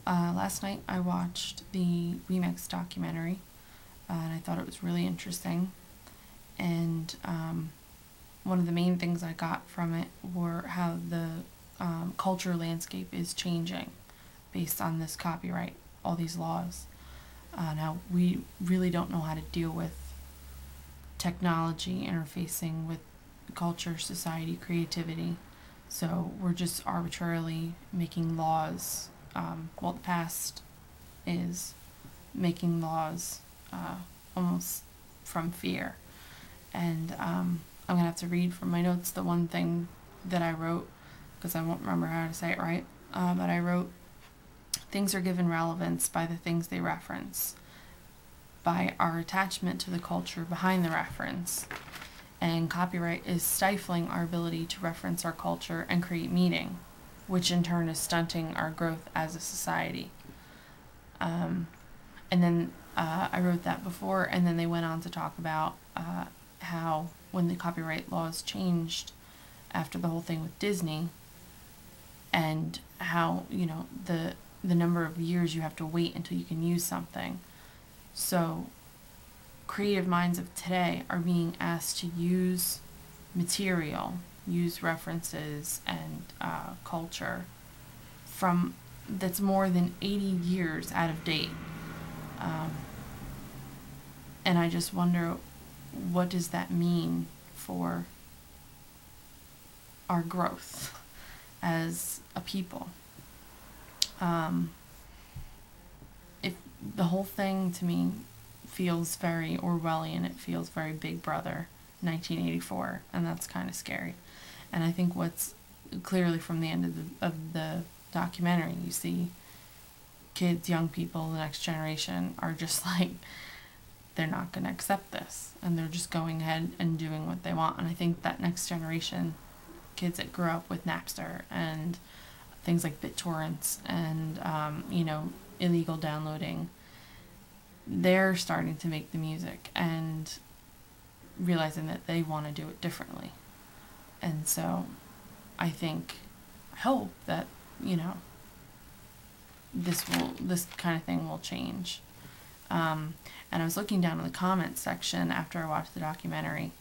Last night I watched the Remix documentary, and I thought it was really interesting. And one of the main things I got from it were how the culture landscape is changing based on this copyright, all these laws. Now, we really don't know how to deal with technology interfacing with culture, society, creativity. So we're just arbitrarily making laws. The past is making laws almost from fear. And I'm going to have to read from my notes the one thing that I wrote, because I won't remember how to say it right. But I wrote, things are given relevance by the things they reference, by our attachment to the culture behind the reference. And copyright is stifling our ability to reference our culture and create meaning, which in turn is stunting our growth as a society. And then I wrote that before, and then they went on to talk about how when the copyright laws changed after the whole thing with Disney, and how, the number of years you have to wait until you can use something. So creative minds of today are being asked to use material, use references and culture from that's more than 80 years out of date. And I just wonder, what does that mean for our growth as a people? If the whole thing to me feels very Orwellian, it feels very Big Brother 1984, and that's kind of scary. And I think what's clearly from the end of the documentary, you see kids, young people, the next generation are just like, they're not going to accept this, and they're just going ahead and doing what they want. And I think that next generation, kids that grew up with Napster and things like BitTorrents and illegal downloading, they're starting to make the music and realizing that they want to do it differently. And so I hope that this kind of thing will change. And I was looking down in the comments section after I watched the documentary,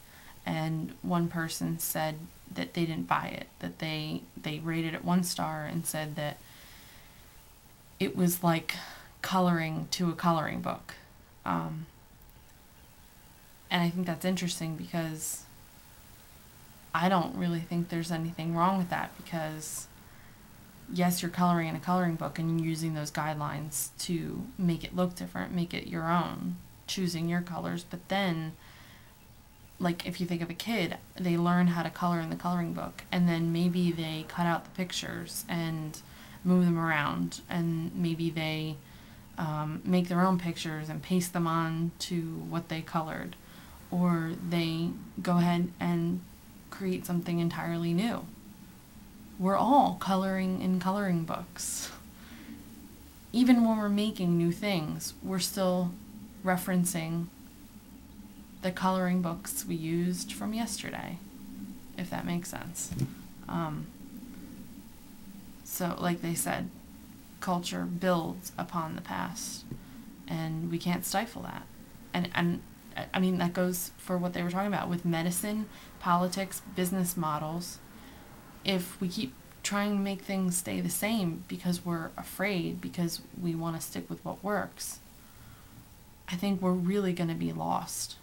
and one person said that they didn't buy it, that they rated it 1 star and said that it was like coloring to a coloring book. And I think that's interesting, because I don't really think there's anything wrong with that, because yes, you're coloring in a coloring book and you're using those guidelines to make it look different, make it your own, choosing your colors. But then, like, if you think of a kid, they learn how to color in the coloring book, and then maybe they cut out the pictures and move them around, and maybe they make their own pictures and paste them on to what they colored, or they go ahead and create something entirely new. We're all coloring in coloring books. Even when we're making new things, we're still referencing the coloring books we used from yesterday, if that makes sense. So like they said, culture builds upon the past, and we can't stifle that. And I mean, that goes for what they were talking about with medicine, politics, business models. If we keep trying to make things stay the same because we're afraid, because we want to stick with what works, I think we're really going to be lost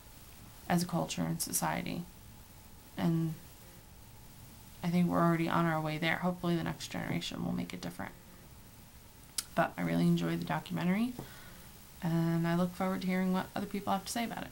as a culture and society. And I think we're already on our way there. Hopefully the next generation will make it different. But I really enjoyed the documentary, and I look forward to hearing what other people have to say about it.